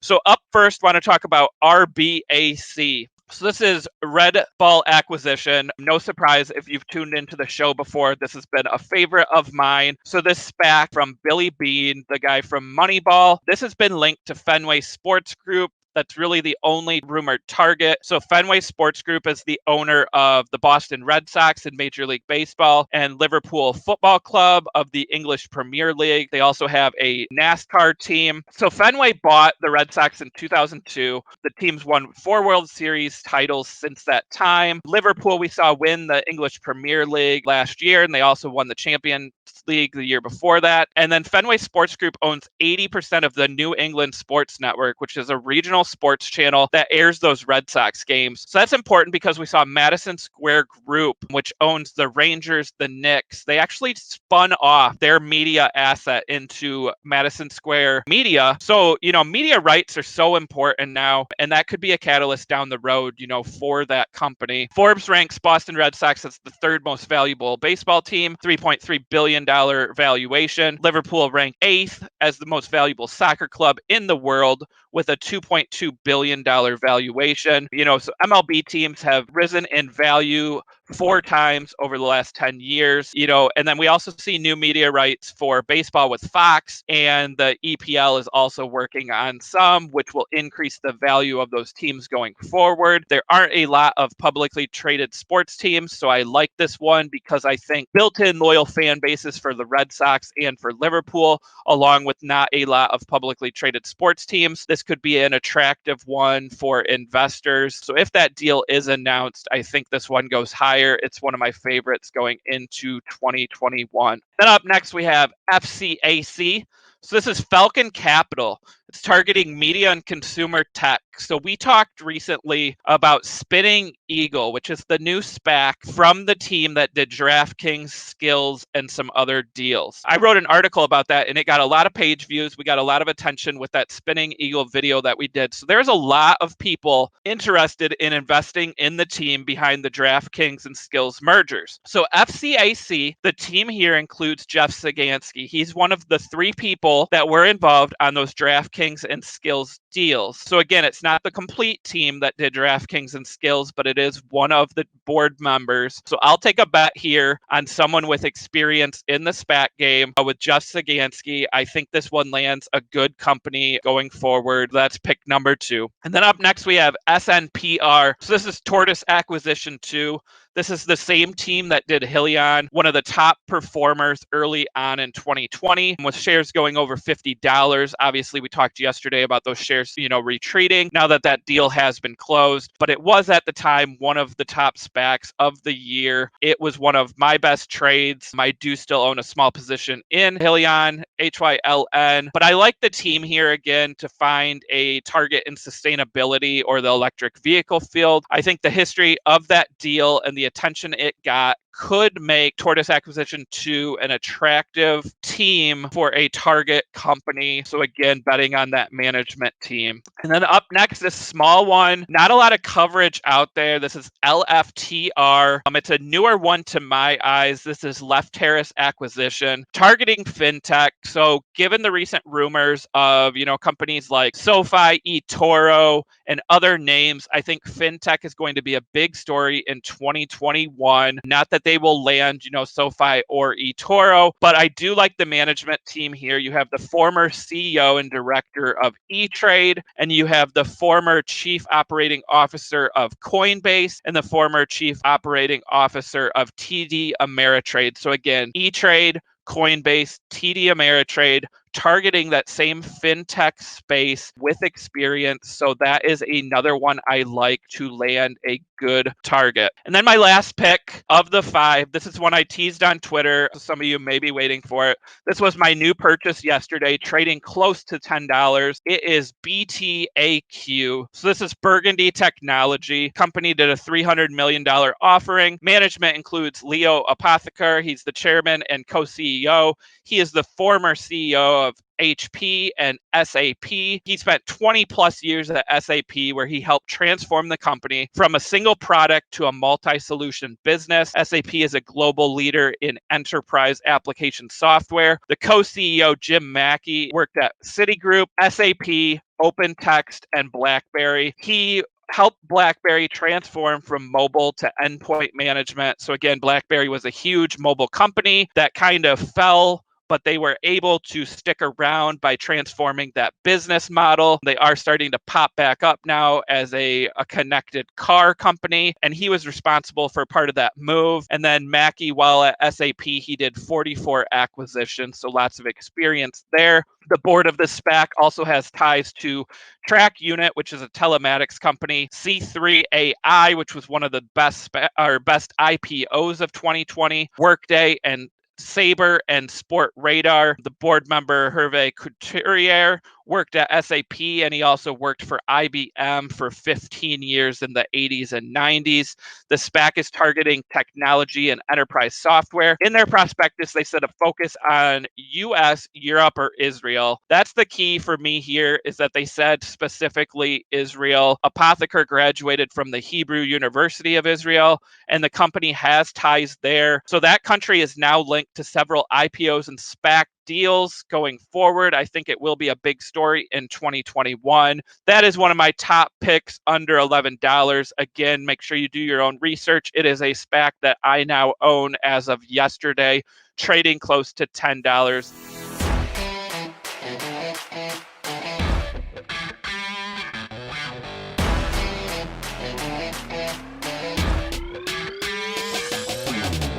So up first, want to talk about RBAC. So this is Red Ball Acquisition. No surprise if you've tuned into the show before, this has been a favorite of mine. So this SPAC from Billy Beane, the guy from Moneyball, this has been linked to Fenway Sports Group. That's really the only rumored target. So Fenway Sports Group is the owner of the Boston Red Sox in Major League Baseball and Liverpool Football Club of the English Premier League. They also have a NASCAR team. So Fenway bought the Red Sox in 2002. The team's won 4 World Series titles since that time. Liverpool we saw win the English Premier League last year, and they also won the Champions League the year before that. And then Fenway Sports Group owns 80% of the New England Sports Network, which is a regional sports channel that airs those Red Sox games. So that's important because we saw Madison Square Group, which owns the Rangers, the Knicks. They actually spun off their media asset into Madison Square Media. So, media rights are so important now, and that could be a catalyst down the road, for that company. Forbes ranks Boston Red Sox as the 3rd most valuable baseball team, $3.3 billion valuation. Liverpool ranked 8th as the most valuable soccer club in the world with a $2.2 billion valuation. So MLB teams have risen in value 4 times over the last 10 years, and then we also see new media rights for baseball with Fox, and the EPL is also working on some, which will increase the value of those teams going forward. There aren't a lot of publicly traded sports teams, so I like this one because I think built-in loyal fan bases for the Red Sox and for Liverpool, along with not a lot of publicly traded sports teams, this could be an attractive one for investors. So if that deal is announced, I think this one goes higher. It's one of my favorites going into 2021. Then up next, we have FCAC. So this is Falcon Capital. It's targeting media and consumer tech. So we talked recently about Spinning Eagle, which is the new SPAC from the team that did DraftKings, Skills, and some other deals. I wrote an article about that, and it got a lot of page views. We got a lot of attention with that Spinning Eagle video that we did. So there's a lot of people interested in investing in the team behind the DraftKings and Skills mergers. So FCAC, the team here includes Jeff Sagansky. He's one of the 3 people that were involved on those DraftKings and Skills deals. So again, it's not the complete team that did DraftKings and Skills, but it is one of the board members. So I'll take a bet here on someone with experience in the SPAC game with Jeff Sagansky. I think this one lands a good company going forward. That's pick number 2. And then up next, we have SNPR. So this is Tortoise Acquisition II. This is the same team that did Helion, one of the top performers early on in 2020, with shares going over $50. Obviously, we talked yesterday about those shares, retreating now that that deal has been closed. But it was at the time one of the top SPACs of the year. It was one of my best trades. I do still own a small position in Helion, HYLN. But I like the team here again to find a target in sustainability or the electric vehicle field. I think the history of that deal and the attention it got could make Tortoise Acquisition II an attractive team for a target company. So again, betting on that management team. And then up next, this small one, not a lot of coverage out there. This is LFTR. It's a newer one to my eyes. This is LFR Acquisition, targeting fintech. So given the recent rumors of, companies like SoFi, eToro, and other names, I think fintech is going to be a big story in 2021. Not that they will land, SoFi or eToro, but I do like the management team here. You have the former CEO and director of E-Trade, and you have the former chief operating officer of Coinbase and the former chief operating officer of TD Ameritrade. So again, E-Trade, Coinbase, TD Ameritrade, targeting that same fintech space with experience. So that is another one I like to land a good target. And then my last pick of the 5, this is one I teased on Twitter. So some of you may be waiting for it. This was my new purchase yesterday, trading close to $10. It is BTAQ. So this is Burgundy Technology. Company did a $300 million offering. Management includes Leo Apotheker. He's the chairman and co-CEO. He is the former CEO CEO of HP and SAP. He spent 20 plus years at SAP, where he helped transform the company from a single product to a multi-solution business. SAP is a global leader in enterprise application software. The co-CEO, Jim Mackey, worked at Citigroup, SAP, OpenText, and BlackBerry. He helped BlackBerry transform from mobile to endpoint management. So again, BlackBerry was a huge mobile company that kind of fell, but they were able to stick around by transforming that business model. They are starting to pop back up now as a connected car company, and he was responsible for part of that move. And then Mackey, while at SAP, he did 44 acquisitions, so lots of experience there. The board of this SPAC also has ties to Track Unit, which is a telematics company, C3AI, which was one of the best IPOs of 2020, Workday, and Sabre and Sport Radar. The board member, Hervé Couturier, worked at SAP, and he also worked for IBM for 15 years in the 80s and 90s. The SPAC is targeting technology and enterprise software. In their prospectus, they said a focus on US, Europe, or Israel. That's the key for me here, is that they said specifically Israel. Apotheker graduated from the Hebrew University of Israel, and the company has ties there. So that country is now linked to several IPOs and SPAC deals going forward. I think it will be a big story in 2021. That is one of my top picks under $11. Again, make sure you do your own research. It is a SPAC that I now own as of yesterday, trading close to $10.